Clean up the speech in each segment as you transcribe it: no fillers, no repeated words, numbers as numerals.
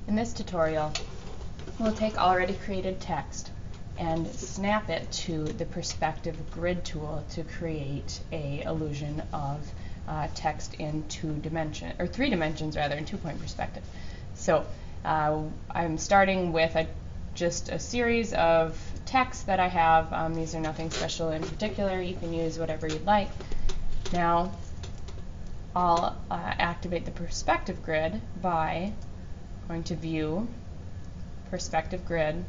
In this tutorial, we'll take already created text and snap it to the Perspective Grid tool to create a illusion of text in three dimensions rather, in two-point perspective. So I'm starting with just a series of texts that I have. These are nothing special in particular. You can use whatever you'd like. Now I'll activate the Perspective Grid by going to View, Perspective Grid,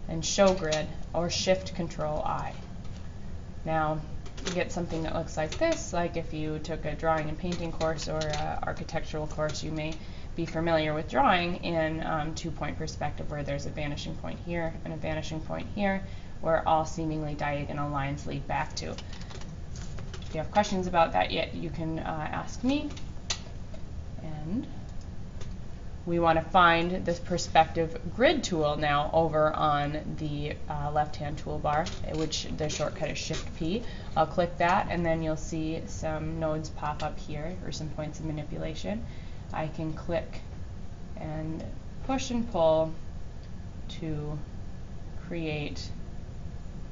and Show Grid, or Shift Control I. Now you get something that looks like this. Like if you took a drawing and painting course or architectural course, you may be familiar with drawing in two-point perspective, where there's a vanishing point here and a vanishing point here, where all seemingly diagonal lines lead back to. If you have questions about that yet, you can ask me. And we want to find this Perspective Grid tool now over on the left-hand toolbar, which the shortcut is Shift-P. I'll click that, and then you'll see some nodes pop up here, or some points of manipulation. I can click and push and pull to create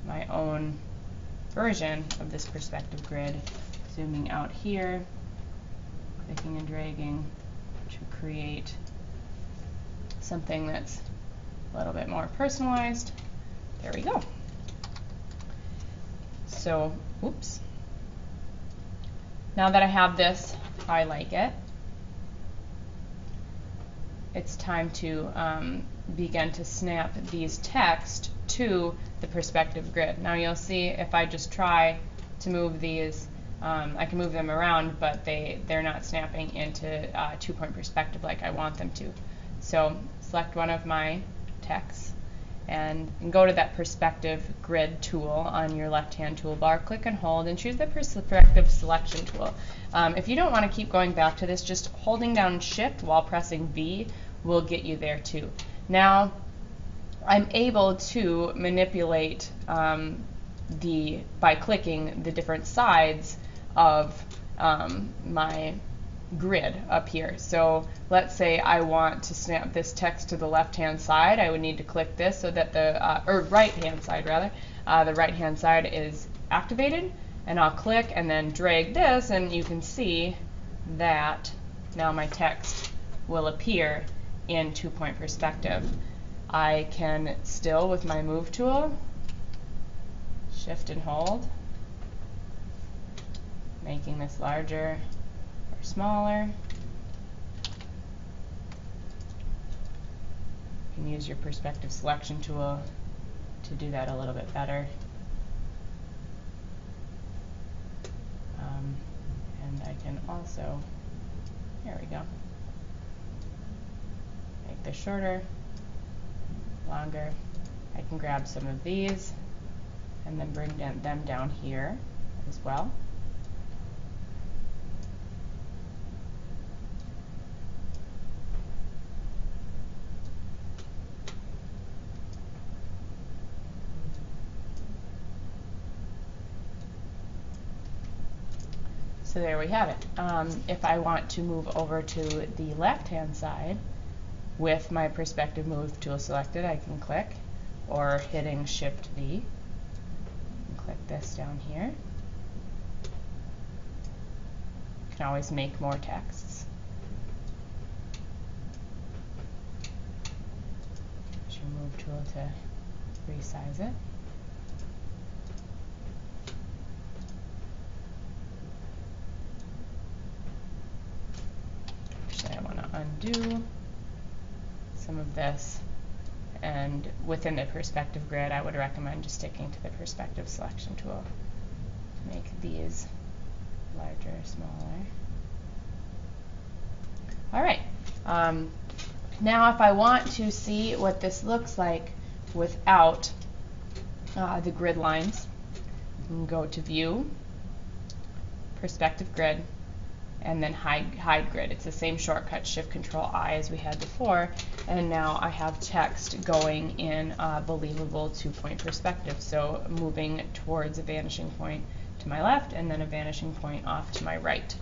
my own version of this Perspective Grid, zooming out here, clicking and dragging to create something that's a little bit more personalized. There we go. So, oops. Now that I have this, I like it. It's time to begin to snap these text to the Perspective Grid. Now you'll see if I just try to move these, I can move them around, but they're not snapping into two-point perspective like I want them to. So select one of my texts and go to that Perspective Grid tool on your left-hand toolbar, click and hold, and choose the Perspective Selection tool. If you don't want to keep going back to this, just holding down Shift while pressing V will get you there too. Now I'm able to manipulate by clicking the different sides of my grid up here. So let's say I want to snap this text to the left-hand side. I would need to click this so that the, or right-hand side rather, the right-hand side is activated, and I'll click and then drag this, and you can see that now my text will appear in two-point perspective. I can still, with my Move tool, shift and hold, making this larger or smaller. You can use your Perspective Selection tool to do that a little bit better. And I can also, there we go, make this shorter, longer. I can grab some of these and then bring them down here as well. So there we have it. If I want to move over to the left-hand side with my Perspective Move tool selected, I can click, or hitting Shift-V, and click this down here. You can always make more texts. Use your Move tool to resize it. I want to undo some of this, and within the Perspective Grid I would recommend just sticking to the Perspective Selection tool to make these larger or smaller. Alright, now if I want to see what this looks like without the grid lines, you can go to View, Perspective Grid, and then hide grid. It's the same shortcut, Shift Control I, as we had before, and now I have text going in a believable two-point perspective, so moving towards a vanishing point to my left and then a vanishing point off to my right.